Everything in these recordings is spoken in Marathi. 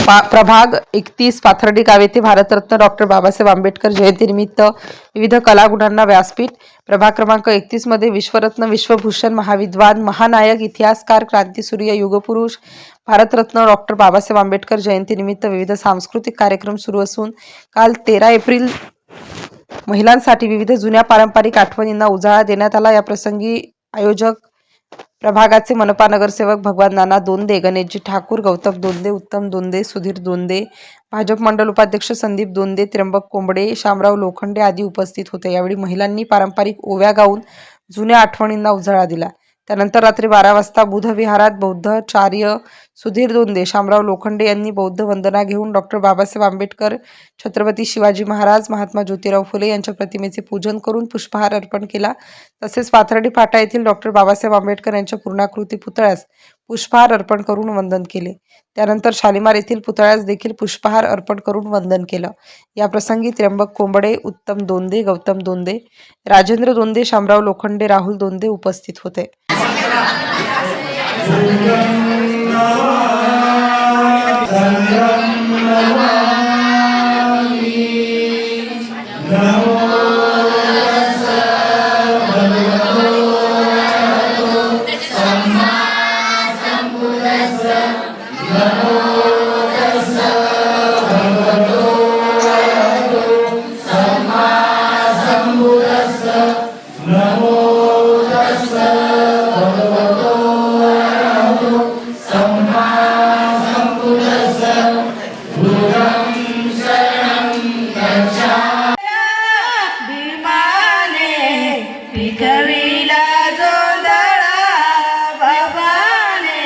प्रभाग 31 पाथर्डी गाव येथे भारतरत्न डॉक्टर बाबासाहेब आंबेडकर जयंतीनिमित्त विविध कलागुणांना व्यासपीठ. प्रभाग क्रमांक 31 मध्ये विश्वरत्न, विश्वभूषण, महाविद्वान, महानायक, इतिहासकार, क्रांतीसूर्य, युगपुरुष, भारतरत्न डॉक्टर बाबासाहेब आंबेडकर जयंतीनिमित्त विविध सांस्कृतिक कार्यक्रम सुरू असून काल 13 एप्रिल महिलांसाठी विविध जुन्या पारंपरिक आठवणींना उजाळा देण्यात आला. या प्रसंगी आयोजक प्रभागाचे मनपा नगरसेवक भगवान नाना दोंदे, गणेशजी ठाकूर, गौतम दोंदे, उत्तम दोंदे, सुधीर दोंदे, भाजप मंडल उपाध्यक्ष संदीप दोंदे, त्र्यंबक कोंबडे, शामराव लोखंडे आदी उपस्थित होते. यावेळी महिलांनी पारंपरिक ओव्या गाऊन जुन्या आठवणींना उजाळा दिला. त्यानंतर रात्री 12 वाजता बुध विहारात बौद्धाचार्य सुधीर दोंदे, शामराव लोखंडे यांनी बौद्ध वंदना घेऊन डॉक्टर बाबासाहेब आंबेडकर, छत्रपती शिवाजी महाराज, महात्मा ज्योतिराव फुले यांच्या प्रतिमेचे पूजन करून पुष्पहार अर्पण केला. तसेच पाथर्डी फाटा येथील डॉक्टर बाबासाहेब आंबेडकर यांच्या पूर्णाकृती पुतळ्यास पुष्पहार अर्पण करून वंदन केले. त्यानंतर शालिमार येथील पुतळ्यास देखील पुष्पहार अर्पण करून वंदन केलं. या प्रसंगी त्र्यंबक कोंबडे, उत्तम दोंदे, गौतम दोंदे, राजेंद्र दोंदे, शामराव लोखंडे, राहुल दोंदे उपस्थित होते. पिकविला जोंधळा बाबाने,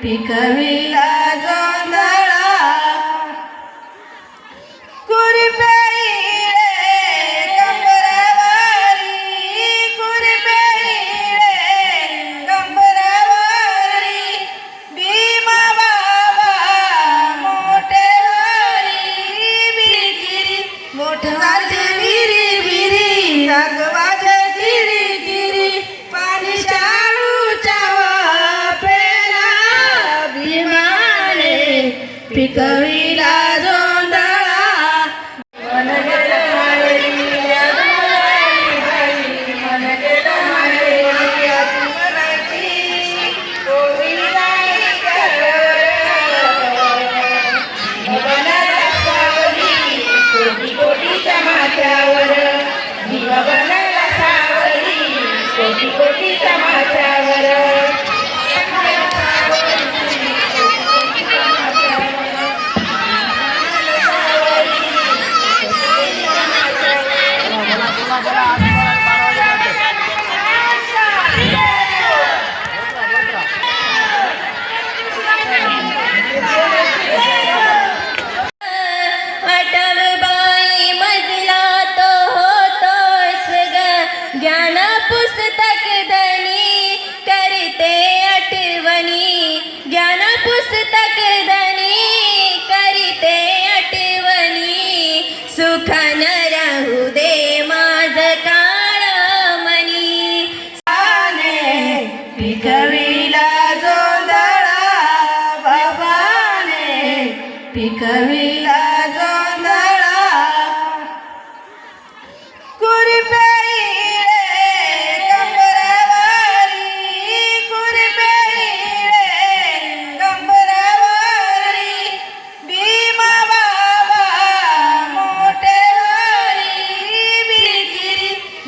पिकविला जोंधळा. कुरपेई रे कंबरवारी, कुरपेई रे कंबरवारी, भीमा बाबा मोठेवारी, बिरी मोठवाचे बिरी बिरी रागवाचे पिकविला जोंधळा. मन गेलं माहेरी मन गेलं माहेरी अति मराठी कोविला बनाला सावली कोटी कोटीच्या माथ्यावर, दिवा बनाला सावली कोटी कोटीच्या माथ्यावर. पुस्तक धनी करते आठवणी, ज्ञान पुस्तक धनी करते आठवणी, सुखान राहू दे माझ काळमणी. पिकविला जोंधळा बाबाने, पिकविला जोंधळा. कुरपेई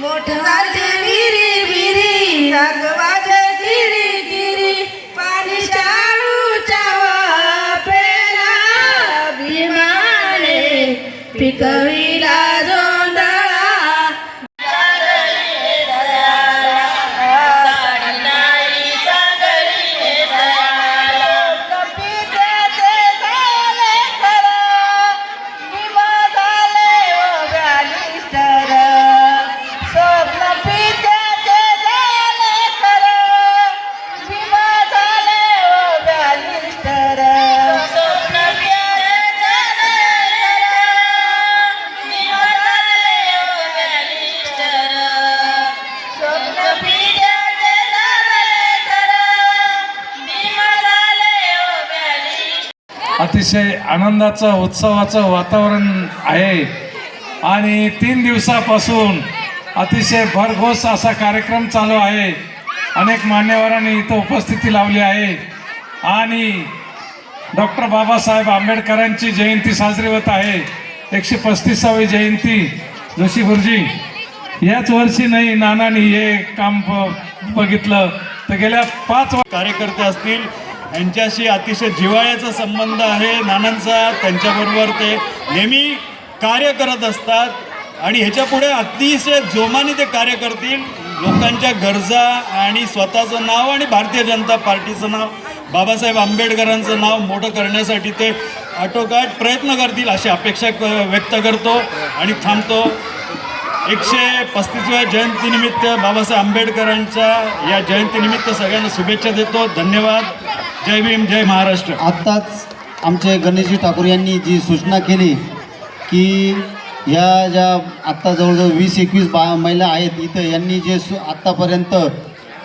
मोठवाचे बिरी बिरी रागवाचे गिरी गिरी, पाणी शाळूच्या वाफेला भीमाने पिकविला जोंधळा. अतिशय आनंदाचं उत्सवाचं वातावरण आहे आणि 3 दिवसापासून अतिशय भरघोस असा कार्यक्रम चालू आहे. अनेक मान्यवरांनी इथं उपस्थिती लावली आहे आणि डॉक्टर बाबासाहेब आंबेडकरांची जयंती साजरी होत आहे. 135वी जयंती. जोशी गुरुजी, याच वर्षी नाही नानांनी हे काम बघितलं तर गेल्या 5 कार्यकर्ते असतील यांच्याशी अतिशय जिव्हाळ्याचा संबंध आहे नानांचा. त्यांच्याबरोबर ते नेहमी कार्य करत असतात आणि ह्याच्यापुढे अतिशय जोमाने ते कार्य करतील. लोकांच्या गरजा आणि स्वतःचं नाव आणि भारतीय जनता पार्टीचं नाव, बाबासाहेब आंबेडकरांचं नाव मोठं करण्यासाठी ते आटोकाट प्रयत्न करतील अशी अपेक्षा व्यक्त करतो आणि थांबतो. 135व्या जयंतीनिमित्त बाबासाहेब आंबेडकरांच्या या जयंतीनिमित्त सगळ्यांना शुभेच्छा देतो. धन्यवाद. जय भीम, जय महाराष्ट्र. आत्ताच आमचे गणेशजी ठाकूर यांनी जी सूचना केली की ह्या ज्या आत्ता जवळजवळ 20-21 महिला आहेत इथं, यांनी जे आत्तापर्यंत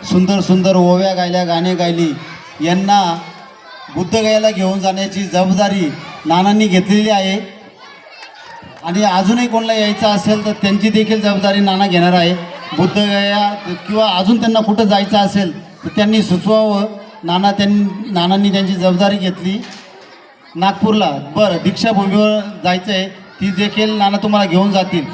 सुंदर सुंदर ओव्या गायल्या, गाणे गायली, यांना बुद्धगयाला घेऊन जाण्याची जबाबदारी नानांनी घेतलेली आहे आणि अजूनही कोणाला यायचं असेल तर त्यांची देखील जबाबदारी नाना घेणार आहे. बुद्धगया किंवा अजून त्यांना कुठं जायचं असेल तर त्यांनी सुचवावं. नानांनी त्यांची जबाबदारी घेतली नागपूरला. बरं, दीक्षाभूमीवर जायचं आहे, ती देखील नाना तुम्हाला घेऊन जातील.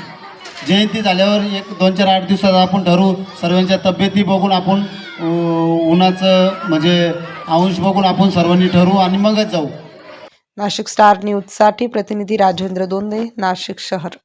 जयंती झाल्यावर 1-2-4 8 दिवसात आपण ठरवू. सर्वांच्या तब्येती बघून आपण उन्हाचं म्हणजे अंश बघून आपण सर्वांनी ठरवू आणि मगच जाऊ. नाशिक स्टार न्यूजसाठी प्रतिनिधी राजेंद्र दोंदे, नाशिक शहर.